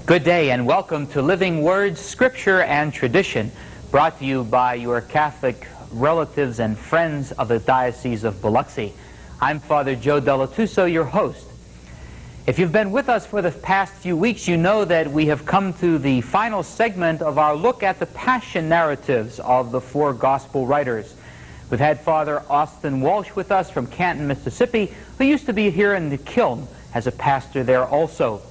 Good day and welcome to Living Words, Scripture and Tradition, brought to you by your Catholic relatives and friends of the Diocese of Biloxi. I'm Father Joe Dilettuso, your host. If you've been with us for the past few weeks, you know that we have come to the final segment of our look at the passion narratives of the four gospel writers. We've had Father Austin Walsh with us from Canton, Mississippi, who used to be here in the Kiln as a pastor there also.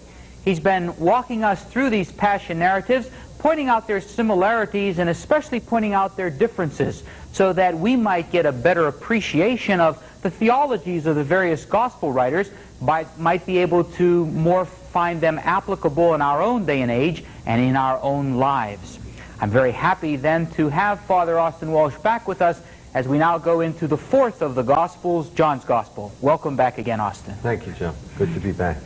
He's been walking us through these passion narratives, pointing out their similarities and especially pointing out their differences so that we might get a better appreciation of the theologies of the various gospel writers, might be able to more find them applicable in our own day and age and in our own lives. I'm very happy then to have Father Austin Walsh back with us as we now go into the fourth of the Gospels, John's Gospel. Welcome back again, Austin. Thank you, Joe. Good to be back.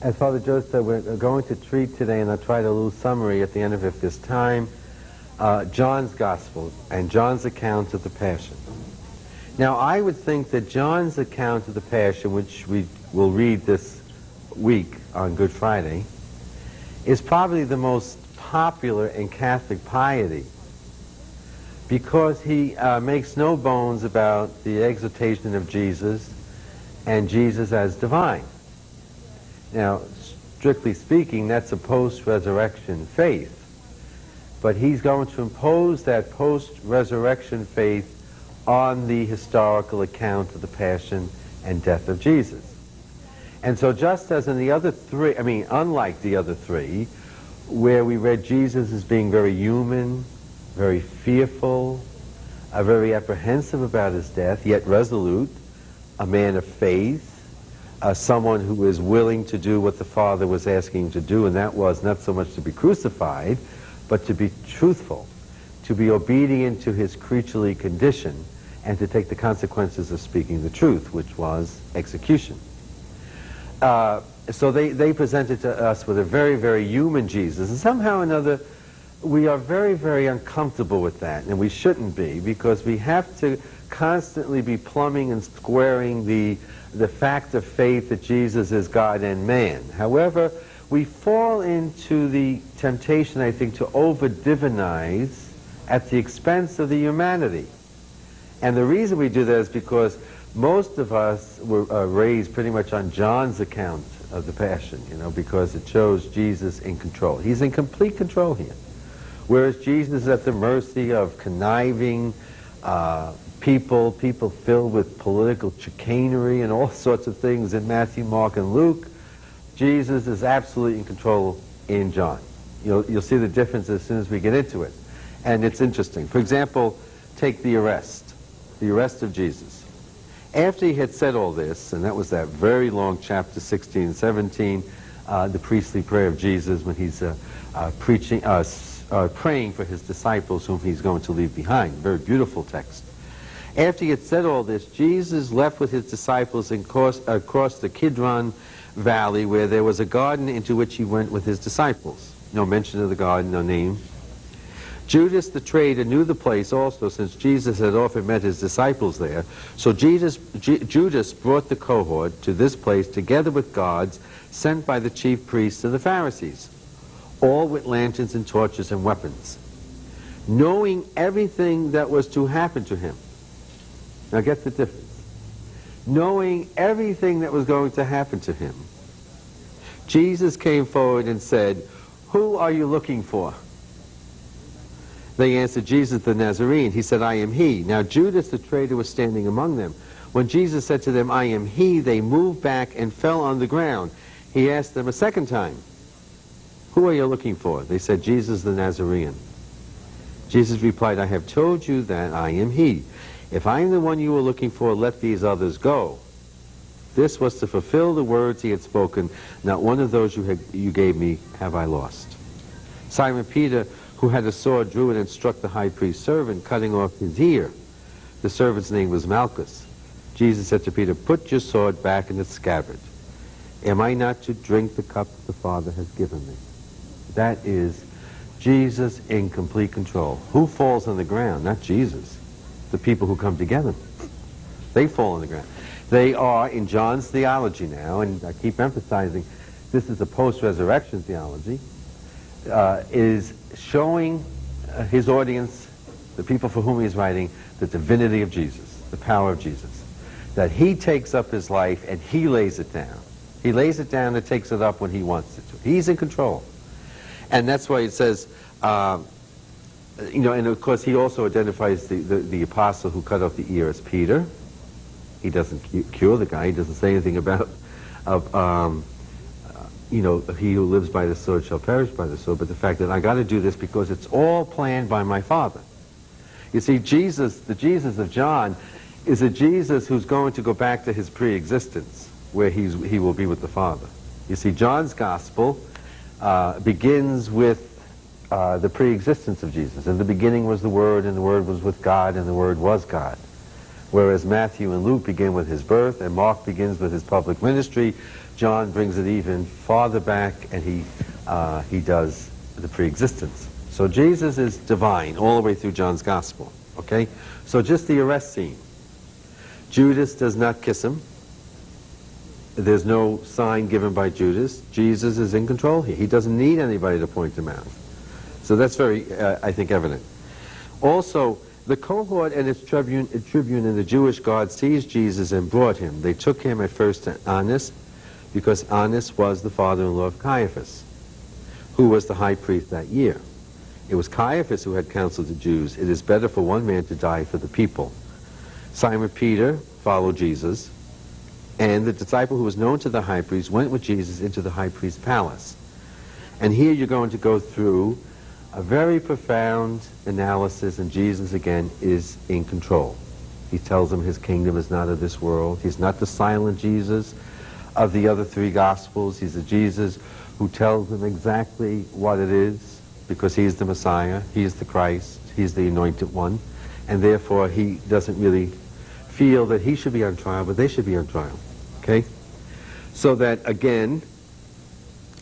As Father Joe said, we're going to treat today, and I'll try to a little summary at the end of it this time, John's Gospel and John's account of the Passion. Now, I would think that John's account of the Passion, which we will read this week on Good Friday, is probably the most popular in Catholic piety because he makes no bones about the exaltation of Jesus and Jesus as divine. Now, strictly speaking, that's a post-resurrection faith. But he's going to impose that post-resurrection faith on the historical account of the passion and death of Jesus. And so just as in the other three, unlike the other three, where we read Jesus as being very human, very fearful, very apprehensive about his death, yet resolute, a man of faith, someone who is willing to do what the Father was asking him to do, and that was not so much to be crucified, but to be truthful, to be obedient to his creaturely condition, and to take the consequences of speaking the truth, which was execution. So they presented to us with a very, very human Jesus, and somehow or another we are very, very uncomfortable with that, and we shouldn't be, because we have to constantly be plumbing and squaring the fact of faith that Jesus is God and man. However, we fall into the temptation, I think, to over-divinize at the expense of the humanity. And the reason we do that is because most of us were raised pretty much on John's account of the Passion, because it shows Jesus in control. He's in complete control here. Whereas Jesus is at the mercy of conniving people filled with political chicanery and all sorts of things in Matthew, Mark, and Luke. Jesus is absolutely in control in John. You'll see the difference as soon as we get into it. And it's interesting. For example, take the arrest of Jesus. After he had said all this, and that was that very long chapter 16 and 17, the priestly prayer of Jesus when he's praying for his disciples whom he's going to leave behind. Very beautiful text. After he had said all this, Jesus left with his disciples and crossed the Kidron Valley, where there was a garden into which he went with his disciples. No mention of the garden, no name. Judas the traitor knew the place also, since Jesus had often met his disciples there. So Judas brought the cohort to this place together with guards sent by the chief priests and the Pharisees, all with lanterns and torches and weapons, knowing everything that was to happen to him. Now get the difference. Knowing everything that was going to happen to him, Jesus came forward and said, "Who are you looking for?" They answered, "Jesus the Nazarene." He said, "I am he." Now Judas the traitor was standing among them. When Jesus said to them, "I am he," they moved back and fell on the ground. He asked them a second time, "Who are you looking for?" They said, "Jesus the Nazarene." Jesus replied, "I have told you that I am he. If I am the one you were looking for, let these others go." This was to fulfill the words he had spoken. Not one of those you gave me have I lost. Simon Peter, who had a sword, drew it and struck the high priest's servant, cutting off his ear. The servant's name was Malchus. Jesus said to Peter, put your sword back in its scabbard. Am I not to drink the cup the Father has given me? That is Jesus in complete control. Who falls on the ground? Not Jesus. The people who come together. They fall on the ground. They are, in John's theology now, and I keep emphasizing this is a post-resurrection theology, is showing his audience, the people for whom he's writing, the divinity of Jesus, the power of Jesus. That he takes up his life and he lays it down. He lays it down and takes it up when he wants it to. He's in control. And that's why it says, you know, and of course he also identifies the apostle who cut off the ear as Peter. He doesn't cure the guy. He doesn't say anything about, you know, he who lives by the sword shall perish by the sword, but the fact that I got to do this because it's all planned by my Father. You see, Jesus, the Jesus of John, is a Jesus who's going to go back to his pre-existence, where he will be with the Father. You see, John's gospel begins with the pre-existence of Jesus. In the beginning was the Word, and the Word was with God, and the Word was God. Whereas Matthew and Luke begin with his birth, and Mark begins with his public ministry, John brings it even farther back, and he does the pre-existence. So Jesus is divine all the way through John's gospel. Okay? So just the arrest scene. Judas does not kiss him. There's no sign given by Judas. Jesus is in control here. He doesn't need anybody to point him out. So that's very, I think, evident. Also, the cohort and its tribune in the Jewish guard seized Jesus and brought him. They took him at first to Annas, because Annas was the father-in-law of Caiaphas, who was the high priest that year. It was Caiaphas who had counseled the Jews, it is better for one man to die for the people. Simon Peter followed Jesus, and the disciple who was known to the high priest went with Jesus into the high priest's palace. And here you're going to go through a very profound analysis, and Jesus again is in control. He tells them his kingdom is not of this world. He's not the silent Jesus of the other three Gospels. He's a Jesus who tells them exactly what it is, because he's the Messiah, he's the Christ, he's the Anointed One, and therefore he doesn't really feel that he should be on trial, but they should be on trial. Okay? So that, again,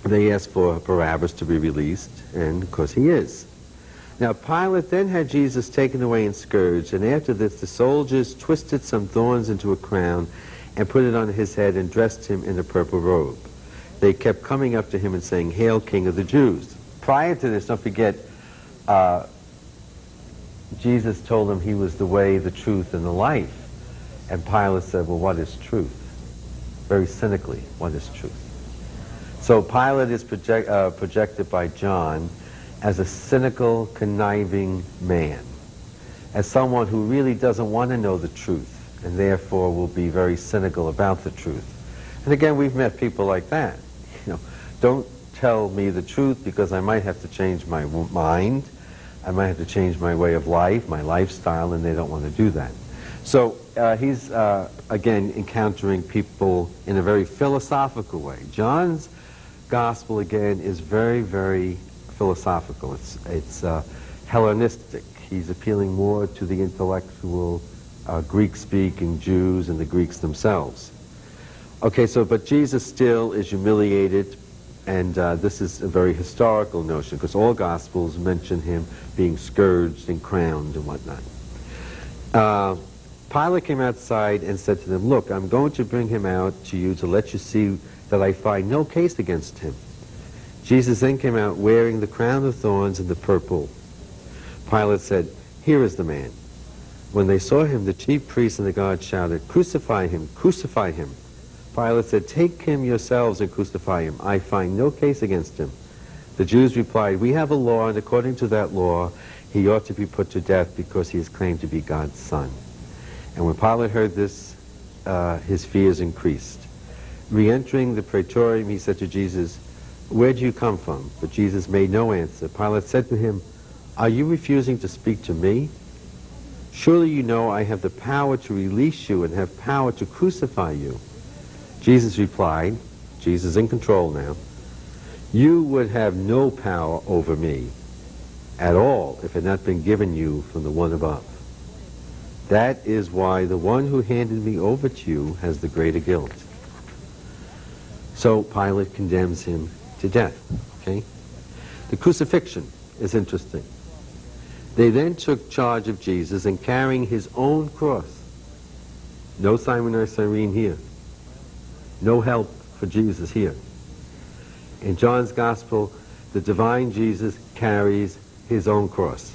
they ask for Barabbas to be released, and of course he is. Now Pilate then had Jesus taken away and scourged, and after this the soldiers twisted some thorns into a crown and put it on his head and dressed him in a purple robe. They kept coming up to him and saying, "Hail, King of the Jews." Prior to this, don't forget, Jesus told them he was the way, the truth, and the life. And Pilate said, well, what is truth? Very cynically, what is truth? So Pilate is projected by John as a cynical, conniving man, as someone who really doesn't want to know the truth, and therefore will be very cynical about the truth. And again, we've met people like that. You know, don't tell me the truth because I might have to change my mind, I might have to change my way of life, my lifestyle, and they don't want to do that. So he's, again, encountering people in a very philosophical way. John's gospel, again, is very, very philosophical. It's Hellenistic. He's appealing more to the intellectual Greek-speaking Jews and the Greeks themselves. Okay, so, but Jesus still is humiliated, and this is a very historical notion, because all Gospels mention him being scourged and crowned and whatnot. Pilate came outside and said to them, "Look, I'm going to bring him out to you to let you see that I find no case against him." Jesus then came out wearing the crown of thorns and the purple. Pilate said, "Here is the man." When they saw him, the chief priests and the guards shouted, "Crucify him! Crucify him!" Pilate said, "Take him yourselves and crucify him. I find no case against him." The Jews replied, "We have a law, and according to that law, he ought to be put to death because he is claimed to be God's son." And when Pilate heard this, his fears increased. Re-entering the praetorium, he said to Jesus, "Where do you come from?" But Jesus made no answer. Pilate said to him, "Are you refusing to speak to me? Surely you know I have the power to release you and have power to crucify you." Jesus replied, Jesus in control now, "You would have no power over me at all if it had not been given you from the one above. That is why the one who handed me over to you has the greater guilt." So Pilate condemns him to death. Okay? The crucifixion is interesting. They then took charge of Jesus and carrying his own cross. No Simon or Cyrene here. No help for Jesus here. In John's Gospel, the divine Jesus carries his own cross.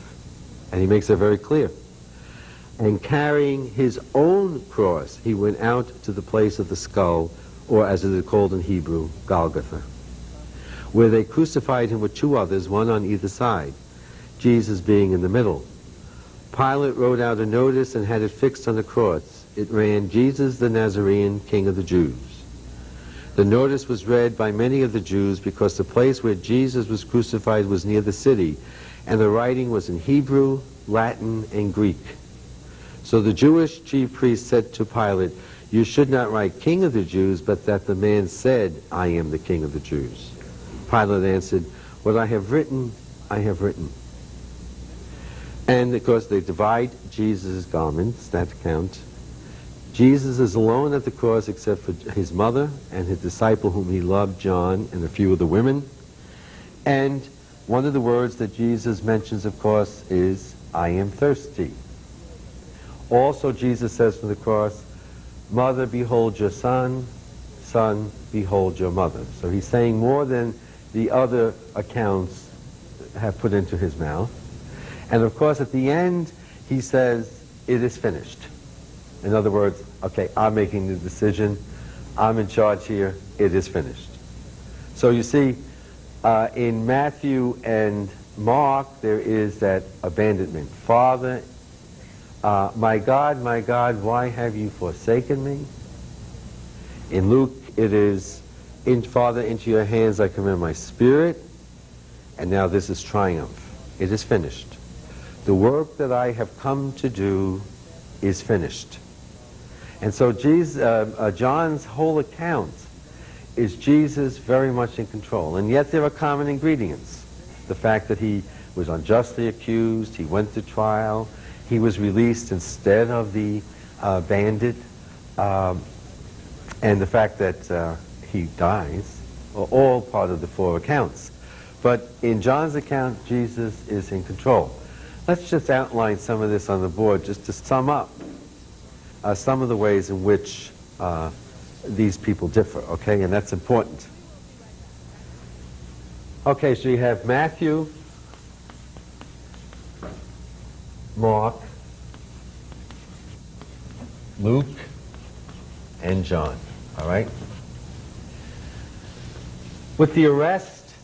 And he makes it very clear. And carrying his own cross, he went out to the place of the skull, or as it is called in Hebrew, Golgotha, where they crucified him with two others, one on either side, Jesus being in the middle. Pilate wrote out a notice and had it fixed on the cross. It ran, "Jesus the Nazarene, King of the Jews." The notice was read by many of the Jews because the place where Jesus was crucified was near the city, and the writing was in Hebrew, Latin, and Greek. So the Jewish chief priest said to Pilate, "You should not write King of the Jews, but that the man said, 'I am the King of the Jews.'" Pilate answered, "What I have written, I have written." And of course they divide Jesus' garments, that count. Jesus is alone at the cross except for his mother and his disciple whom he loved, John, and a few of the women. And one of the words that Jesus mentions, of course, is, "I am thirsty." Also Jesus says from the cross, "Mother, behold your son. Son, behold your mother." So he's saying more than the other accounts have put into his mouth. And of course at the end he says, "It is finished." In other words, okay, I'm making the decision. I'm in charge here. It is finished. So you see, in Matthew and Mark, there is that abandonment. "Father, my God, why have you forsaken me?" In Luke, it is, "Father, into your hands I commend my spirit." And now this is triumph. It is finished. The work that I have come to do is finished. And so John's whole account is Jesus very much in control. And yet there are common ingredients. The fact that he was unjustly accused, he went to trial, he was released instead of the bandit, and the fact that he dies are all part of the four accounts. But in John's account, Jesus is in control. Let's just outline some of this on the board just to sum up some of the ways in which these people differ, okay? And that's important. Okay, so you have Matthew, Mark, Luke, and John, all right? With the arrest,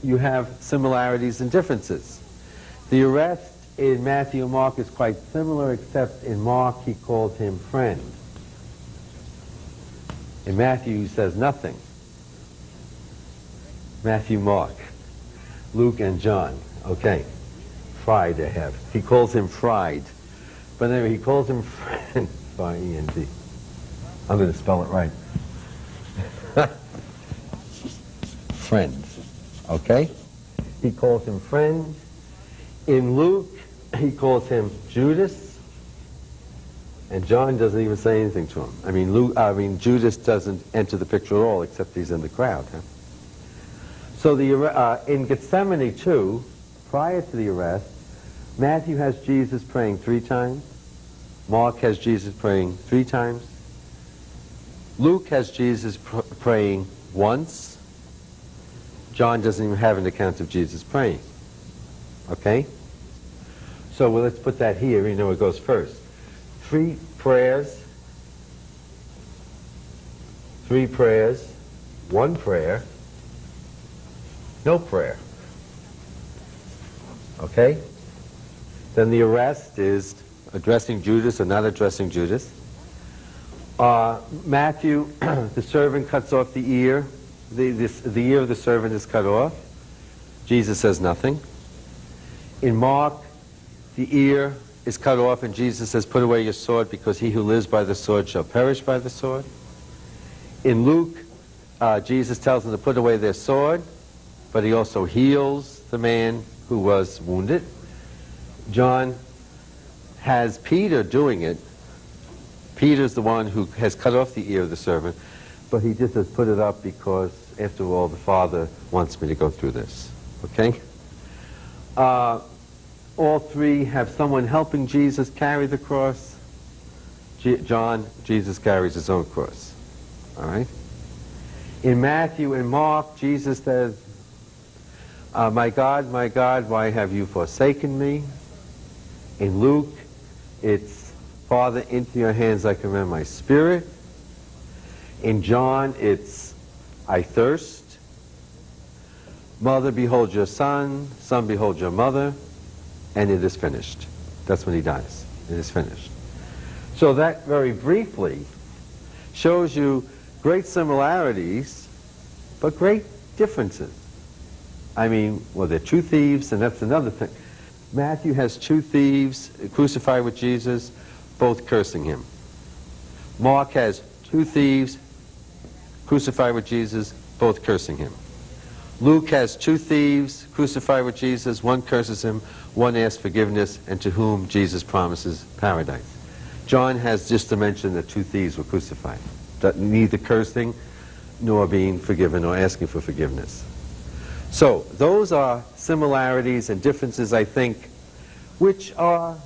you have similarities and differences. The arrest in Matthew and Mark is quite similar, except in Mark he calls him friend. In Matthew he says nothing. Matthew, Mark, Luke, and John. Okay. Fried I have. He calls him fried. But anyway, he calls him friend. F-I-E-N-D. I'm going to spell it right. Friend. Okay? He calls him friend. In Luke, he calls him Judas. And John doesn't even say anything to him. Judas doesn't enter the picture at all, except he's in the crowd. Huh? So in Gethsemane, too, prior to the arrest, Matthew has Jesus praying 3 times. Mark has Jesus praying 3 times. Luke has Jesus praying once. John doesn't even have an account of Jesus praying. Okay? So let's put that here. You know it goes first. 3 prayers. 3 prayers. 1 prayer. No prayer. Okay? Then the arrest is addressing Judas or not addressing Judas. Matthew, the servant cuts off the ear. The ear of the servant is cut off. Jesus says nothing. In Mark, the ear is cut off, and Jesus says, put away your sword, because he who lives by the sword shall perish by the sword. In Luke, Jesus tells them to put away their sword, but he also heals the man who was wounded. John has Peter doing it. Peter's the one who has cut off the ear of the servant, but he just has put it up because, after all, the Father wants me to go through this. Okay? All three have someone helping Jesus carry the cross. John, Jesus carries his own cross. All right? In Matthew and Mark, Jesus says, my God, why have you forsaken me? In Luke, it's, Father, into your hands I commend my spirit. In John, it's, I thirst. Mother, behold your son. Son, behold your mother. And it is finished. That's when he dies. It is finished. So that very briefly shows you great similarities, but great differences. I mean, well, they're two thieves, and that's another thing. Matthew has two thieves crucified with Jesus, both cursing him. Mark has two thieves crucified with Jesus, both cursing him. Luke has two thieves crucified with Jesus, one curses him, one asks forgiveness, and to whom Jesus promises paradise. John has just to mention that two thieves were crucified, neither cursing nor being forgiven or asking for forgiveness. So those are similarities and differences, I think, which are,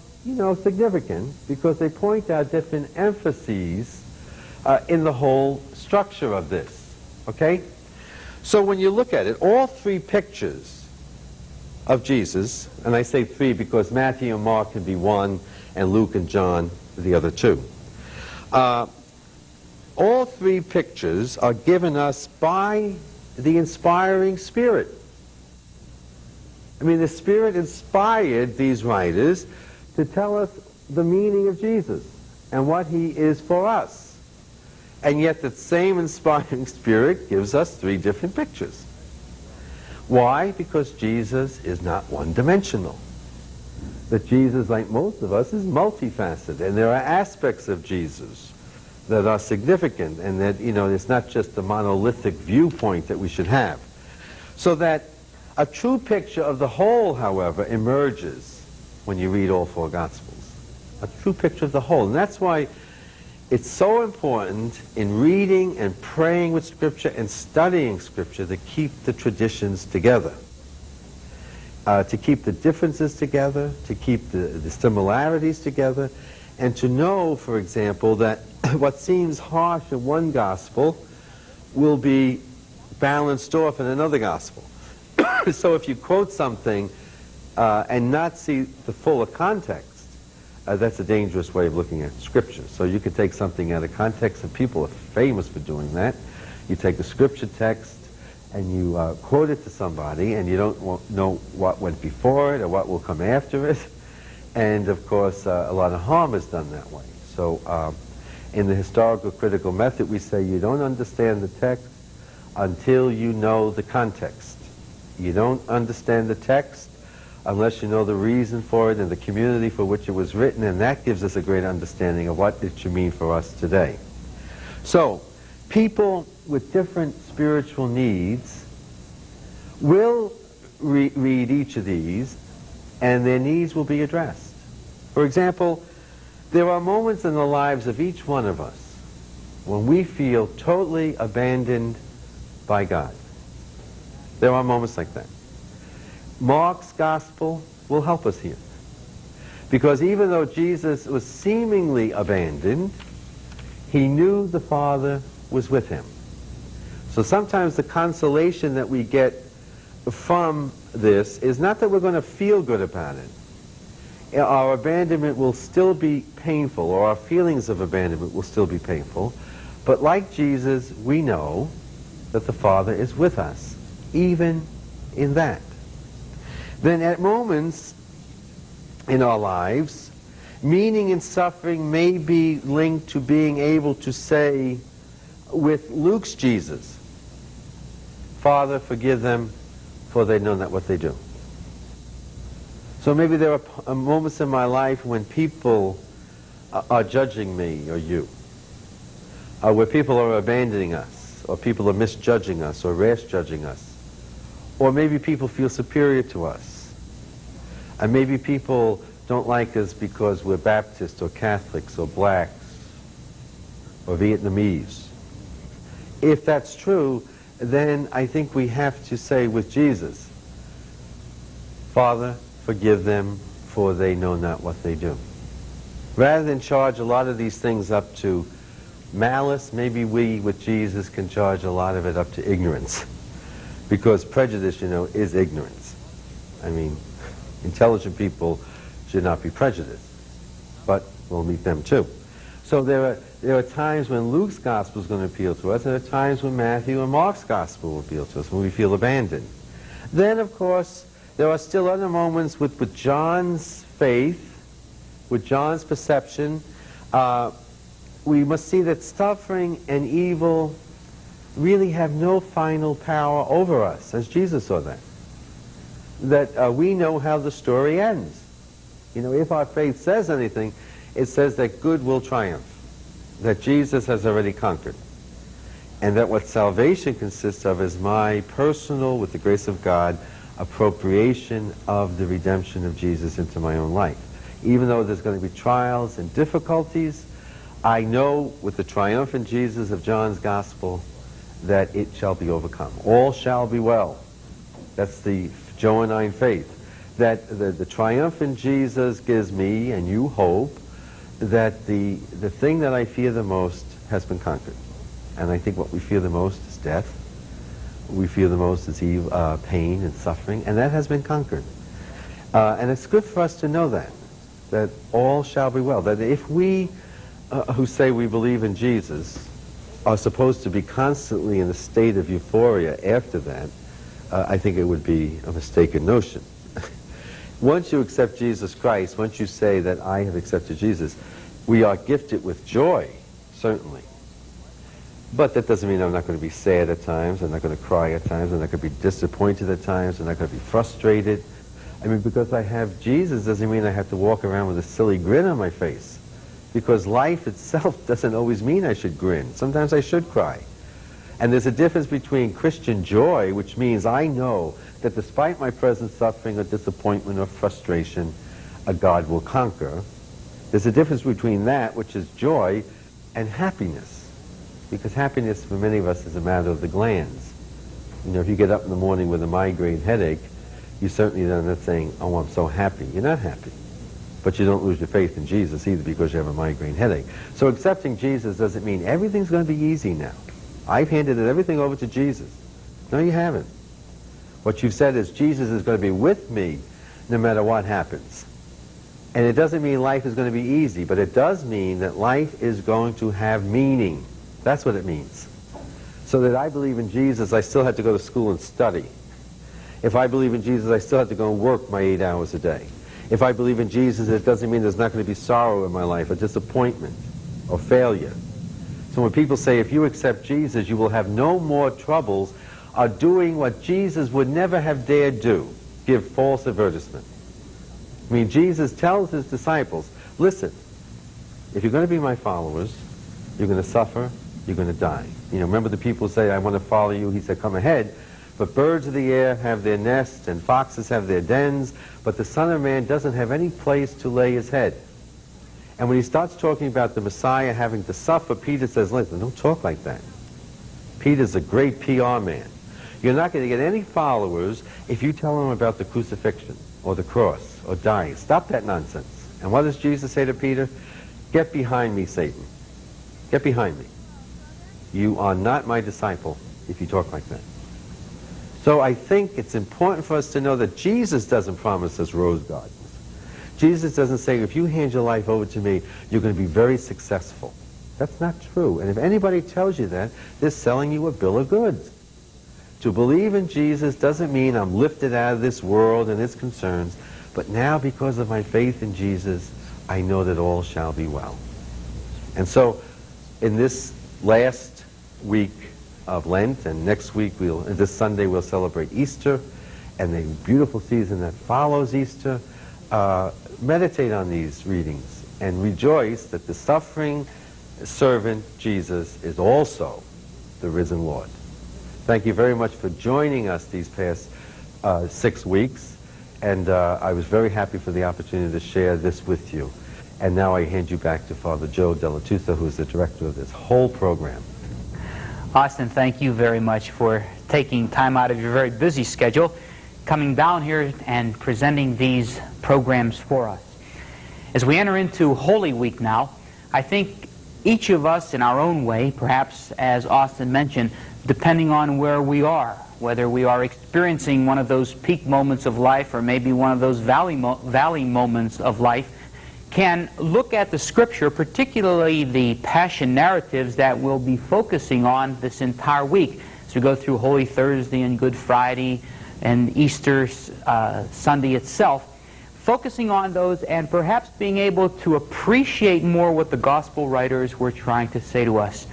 significant because they point out different emphases in the whole structure of this. Okay? So when you look at it, all three pictures of Jesus, and I say three because Matthew and Mark can be one, and Luke and John the other two. All three pictures are given us by the inspiring Spirit. I mean, the Spirit inspired these writers to tell us the meaning of Jesus and what he is for us. And yet that same inspiring Spirit gives us three different pictures. Why? Because Jesus is not one-dimensional. That Jesus, like most of us, is multifaceted. And there are aspects of Jesus that are significant, and that, it's not just a monolithic viewpoint that we should have. So that a true picture of the whole, however, emerges when you read all four Gospels. A true picture of the whole. And that's why it's so important in reading and praying with Scripture and studying Scripture to keep the traditions together. To keep the differences together, to keep the similarities together, and to know, for example, that what seems harsh in one Gospel will be balanced off in another Gospel. So if you quote something and not see the fuller context, that's a dangerous way of looking at Scripture. So you could take something out of context, and people are famous for doing that. You take a Scripture text and you quote it to somebody, and you don't know what went before it or what will come after it. And of course, a lot of harm is done that way. So in the historical critical method, we say you don't understand the text until you know the context. You don't understand the text unless you know the reason for it and the community for which it was written, and that gives us a great understanding of what it should mean for us today. So, people with different spiritual needs will read each of these, and their needs will be addressed. For example, there are moments in the lives of each one of us when we feel totally abandoned by God. There are moments like that. Mark's Gospel will help us here. Because even though Jesus was seemingly abandoned, he knew the Father was with him. So sometimes the consolation that we get from this is not that we're going to feel good about it. Our abandonment will still be painful, or our feelings of abandonment will still be painful. But like Jesus, we know that the Father is with us, even in that. Then at moments in our lives, meaning and suffering may be linked to being able to say with Luke's Jesus, Father, forgive them, for they know not what they do. So maybe there are moments in my life when people are judging me or you, where people are abandoning us, or people are misjudging us, or rash judging us, or maybe people feel superior to us, and maybe people don't like us because we're Baptist or Catholics or blacks or Vietnamese. If that's true, then I think we have to say with Jesus, Father, forgive them, for they know not what they do. Rather than charge a lot of these things up to malice, maybe we, with Jesus, can charge a lot of it up to ignorance. Because prejudice, you know, is ignorance. I mean, intelligent people should not be prejudiced. But we'll meet them too. So there are times when Luke's gospel is going to appeal to us, and there are times when Matthew and Mark's gospel will appeal to us, when we feel abandoned. Then, of course, there are still other moments with John's faith, with John's perception. We must see that suffering and evil really have no final power over us, as Jesus saw that. That we know how the story ends. You know, if our faith says anything, it says that good will triumph, that Jesus has already conquered, and that what salvation consists of is my personal, with the grace of God, appropriation of the redemption of Jesus into my own life. Even though there's going to be trials and difficulties, I know with the triumphant Jesus of John's gospel that it shall be overcome. All shall be well. That's the Johannine faith. That the triumphant Jesus gives me and you hope that the thing that I fear the most has been conquered. And I think what we fear the most is death. We fear the most is evil, pain and suffering, and that has been conquered. And it's good for us to know that all shall be well. That if we who say we believe in Jesus are supposed to be constantly in a state of euphoria after that, I think it would be a mistaken notion. Once you accept Jesus Christ, once you say that I have accepted Jesus, we are gifted with joy, certainly. But that doesn't mean I'm not going to be sad at times, I'm not going to cry at times, I'm not going to be disappointed at times, I'm not going to be frustrated. I mean, because I have Jesus doesn't mean I have to walk around with a silly grin on my face. Because life itself doesn't always mean I should grin. Sometimes I should cry. And there's a difference between Christian joy, which means I know that despite my present suffering or disappointment or frustration, a God will conquer. There's a difference between that, which is joy, and happiness. Because happiness for many of us is a matter of the glands. You know, if you get up in the morning with a migraine headache, you certainly are not saying, oh, I'm so happy. You're not happy. But you don't lose your faith in Jesus either because you have a migraine headache. So accepting Jesus doesn't mean everything's going to be easy now. I've handed everything over to Jesus. No, you haven't. What you've said is Jesus is going to be with me no matter what happens. And it doesn't mean life is going to be easy, but it does mean that life is going to have meaning. That's what it means. So that I believe in Jesus, I still have to go to school and study. If I believe in Jesus, I still have to go and work my 8 hours a day. If I believe in Jesus, it doesn't mean there's not going to be sorrow in my life, or disappointment, or failure. So when people say, if you accept Jesus, you will have no more troubles, are doing what Jesus would never have dared do, give false advertisement. I mean, Jesus tells his disciples, listen, if you're going to be my followers, you're going to suffer, you're going to die. You know, remember the people say, I want to follow you. He said, come ahead. But birds of the air have their nests, and foxes have their dens, but the Son of Man doesn't have any place to lay his head. And when he starts talking about the Messiah having to suffer, Peter says, listen, don't talk like that. Peter's a great PR man. You're not going to get any followers if you tell them about the crucifixion, or the cross, or dying. Stop that nonsense. And what does Jesus say to Peter? Get behind me, Satan. Get behind me. You are not my disciple if you talk like that. So I think it's important for us to know that Jesus doesn't promise us rose gardens. Jesus doesn't say, if you hand your life over to me, you're going to be very successful. That's not true. And if anybody tells you that, they're selling you a bill of goods. To believe in Jesus doesn't mean I'm lifted out of this world and its concerns, but now because of my faith in Jesus, I know that all shall be well. And so in this last week of Lent, and next week, this Sunday, we'll celebrate Easter, and the beautiful season that follows Easter. meditate on these readings and rejoice that the suffering servant Jesus is also the risen Lord. Thank you very much for joining us these past 6 weeks, and I was very happy for the opportunity to share this with you. And now I hand you back to Father Joe Dilettuso, who's the director of this whole program. Austin, thank you very much for taking time out of your very busy schedule, coming down here and presenting these programs for us. As we enter into Holy Week now, I think each of us in our own way, perhaps as Austin mentioned, depending on where we are, whether we are experiencing one of those peak moments of life or maybe one of those valley moments of life, can look at the Scripture, particularly the Passion narratives that we'll be focusing on this entire week as we go through Holy Thursday and Good Friday and Easter Sunday itself, focusing on those and perhaps being able to appreciate more what the Gospel writers were trying to say to us.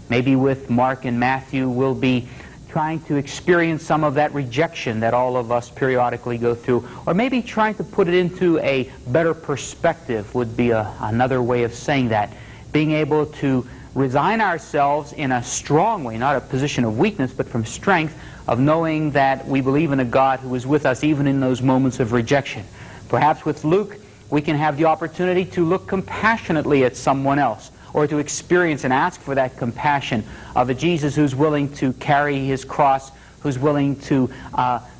Maybe with Mark and Matthew, we'll be trying to experience some of that rejection that all of us periodically go through, or maybe trying to put it into a better perspective would be another way of saying that. Being able to resign ourselves in a strong way, not a position of weakness, but from strength, of knowing that we believe in a God who is with us even in those moments of rejection. Perhaps with Luke, we can have the opportunity to look compassionately at someone else, or to experience and ask for that compassion of a Jesus who's willing to carry his cross, who's willing to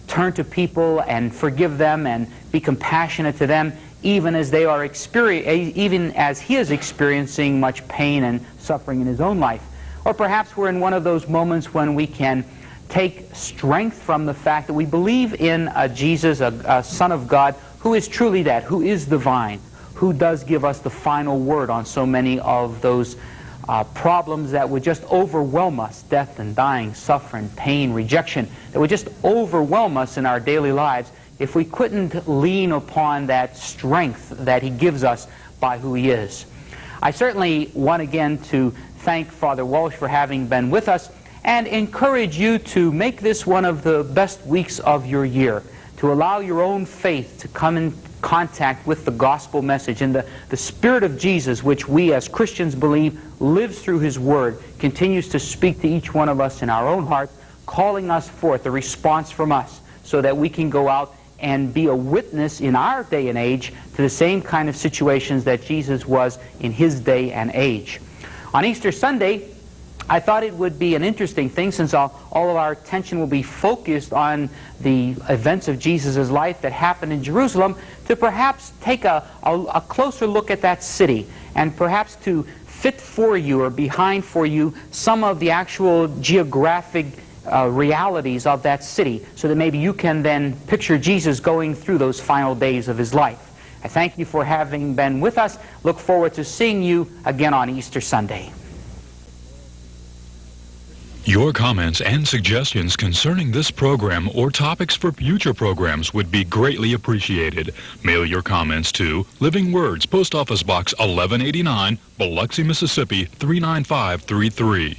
turn to people and forgive them and be compassionate to them, even as they are even as he is experiencing much pain and suffering in his own life. Or perhaps we're in one of those moments when we can take strength from the fact that we believe in a Jesus, a Son of God, who is truly that, who is the vine, who does give us the final word on so many of those problems that would just overwhelm us, death and dying, suffering, pain, rejection, that would just overwhelm us in our daily lives if we couldn't lean upon that strength that he gives us by who he is. I certainly want again to thank Father Walsh for having been with us and encourage you to make this one of the best weeks of your year, to allow your own faith to come in contact with the gospel message, and the Spirit of Jesus, which we as Christians believe lives through his word, continues to speak to each one of us in our own hearts, calling us forth, a response from us, so that we can go out and be a witness in our day and age to the same kind of situations that Jesus was in his day and age. On Easter Sunday, I thought it would be an interesting thing, since all of our attention will be focused on the events of Jesus' life that happened in Jerusalem, to perhaps take a closer look at that city, and perhaps to fit for you or behind for you some of the actual geographic realities of that city, so that maybe you can then picture Jesus going through those final days of his life. I thank you for having been with us. Look forward to seeing you again on Easter Sunday. Your comments and suggestions concerning this program or topics for future programs would be greatly appreciated. Mail your comments to Living Words, Post Office Box 1189, Biloxi, Mississippi 39533.